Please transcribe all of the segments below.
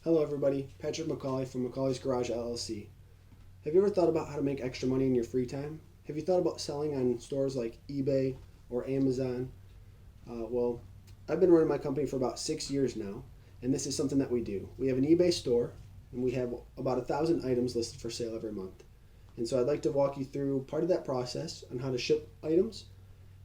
Hello everybody, Patrick McCauley from McCauley's Garage LLC. Have you ever thought about how to make extra money in your free time? Have you thought about selling on stores like eBay or Amazon? Well, I've been running my company for about 6 years now, and this is something that we do. We have an eBay store, and we have about 1,000 items listed for sale every month. And so I'd like to walk you through part of that process on how to ship items,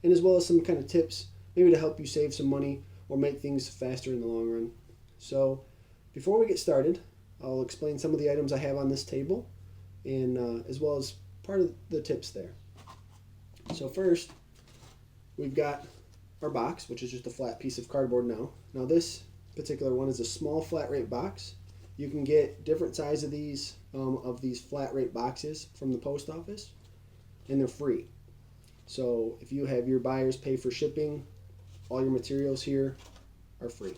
and as well as some kind of tips, maybe to help you save some money or make things faster in the long run. So before we get started, I'll explain some of the items I have on this table, and as well as part of the tips there. So first, we've got our box, which is just a flat piece of cardboard now. Now this particular one is a small flat rate box. You can get different size of these flat rate boxes from the post office, and they're free. So if you have your buyers pay for shipping, all your materials here are free.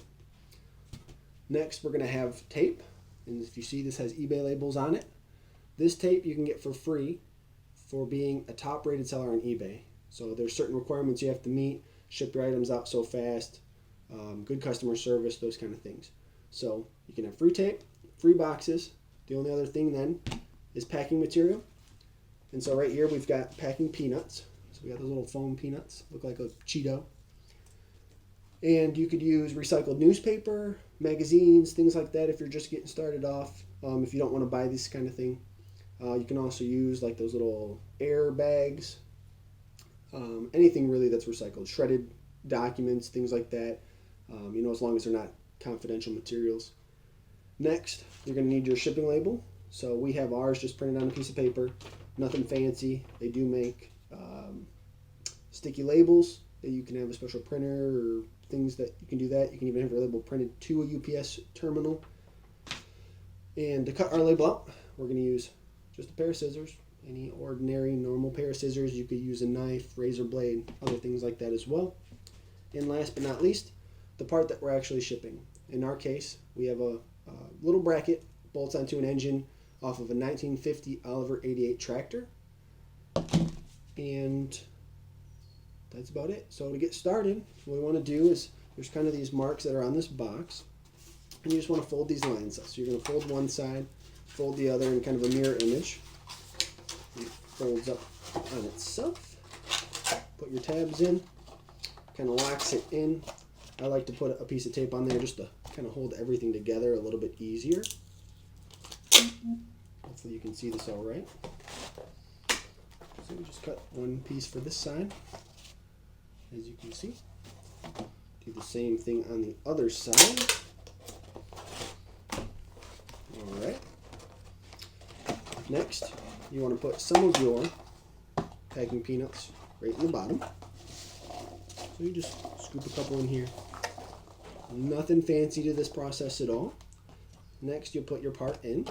Next, we're going to have tape, and if you see, this has eBay labels on it. This tape you can get for free for being a top rated seller on eBay. So there's certain requirements you have to meet, ship your items out so fast, good customer service, those kind of things. So you can have free tape, free boxes. The only other thing then is packing material. And so right here we've got packing peanuts. So we got those little foam peanuts, look like a Cheeto. And you could use recycled newspaper, magazines, things like that if you're just getting started off. If you don't want to buy this kind of thing, you can also use like those little air bags, anything really that's recycled, shredded documents, things like that, as long as they're not confidential materials. Next, you're going to need your shipping label. So we have ours just printed on a piece of paper, nothing fancy. They do make sticky labels that you can have a special printer or things that you can do that. You can even have your label printed to a UPS terminal. And to cut our label out, we're going to use just a pair of scissors, any ordinary normal pair of scissors. You could use a knife, razor blade, other things like that as well. And last but not least, the part that we're actually shipping. In our case, we have a little bracket, bolts onto an engine off of a 1950 Oliver 88 tractor. And that's about it. So to get started, what we want to do is, there's kind of these marks that are on this box, and you just want to fold these lines up. So you're going to fold one side, fold the other in kind of a mirror image. It folds up on itself. Put your tabs in, kind of locks it in. I like to put a piece of tape on there just to kind of hold everything together a little bit easier. Hopefully you can see this all right. So we just cut one piece for this side. As you can see, do the same thing on the other side. Alright. Next, you want to put some of your packing peanuts right in the bottom. So you just scoop a couple in here. Nothing fancy to this process at all. Next, you'll put your part in,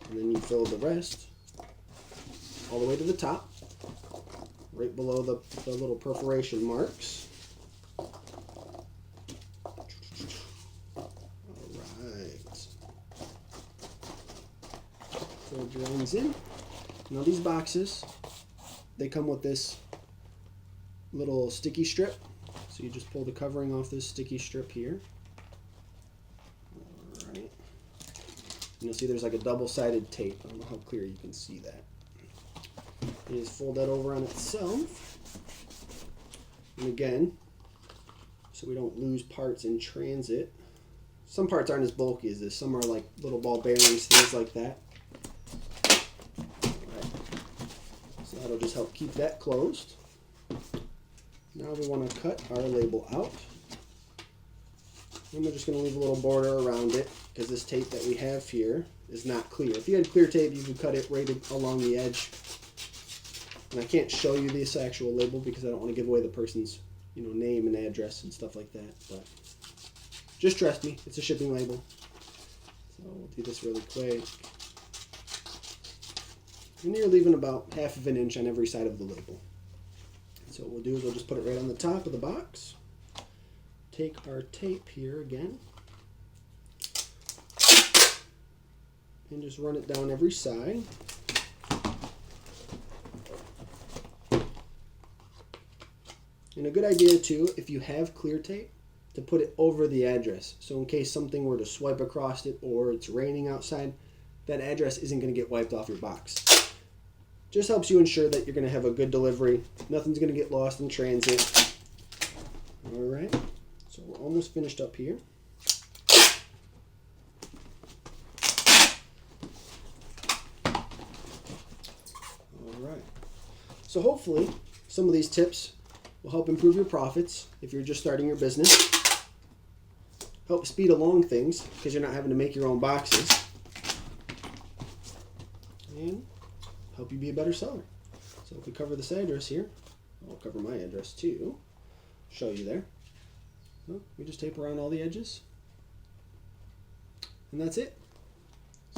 and then you fill the rest all the way to the top, right below the little perforation marks. Alright. Fold your ends in. Now these boxes, they come with this little sticky strip. So you just pull the covering off this sticky strip here. Alright. And you'll see there's like a double-sided tape. I don't know how clear you can see that. You just fold that over on itself. And again, so we don't lose parts in transit. Some parts aren't as bulky as this. Some are like little ball bearings, things like that. Alright. So that'll just help keep that closed. Now we want to cut our label out. And we're just going to leave a little border around it because this tape that we have here is not clear. If you had clear tape, you could cut it right along the edge. And I can't show you this actual label because I don't want to give away the person's name and address and stuff like that. But just trust me, it's a shipping label. So we'll do this really quick. And you're leaving about 1/2 inch on every side of the label. So what we'll do is we'll just put it right on the top of the box. Take our tape here again. And just run it down every side. And a good idea too, if you have clear tape, to put it over the address. So in case something were to swipe across it or it's raining outside, that address isn't going to get wiped off your box. Just helps you ensure that you're going to have a good delivery. Nothing's going to get lost in transit. All right, so we're almost finished up here. All right, so hopefully some of these tips will help improve your profits if you're just starting your business. Help speed along things because you're not having to make your own boxes. And help you be a better seller. So if we cover this address here, I'll cover my address too. Show you there. So we just tape around all the edges. And that's it.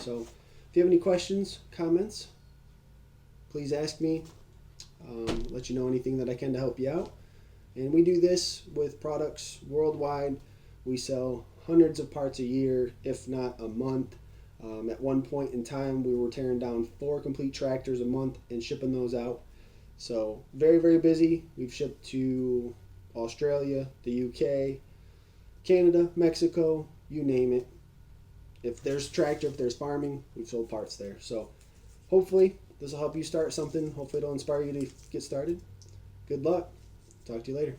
So if you have any questions, comments, please ask me. Let you know anything that I can to help you out. And we do this with products worldwide. We sell hundreds of parts a year, if not a month. At one point in time, we were tearing down 4 complete tractors a month and shipping those out. So very, very busy. We've shipped to Australia, the UK, Canada, Mexico, you name it. If there's tractor, if there's farming, we've sold parts there. So hopefully this will help you start something. Hopefully it'll inspire you to get started. Good luck. Talk to you later.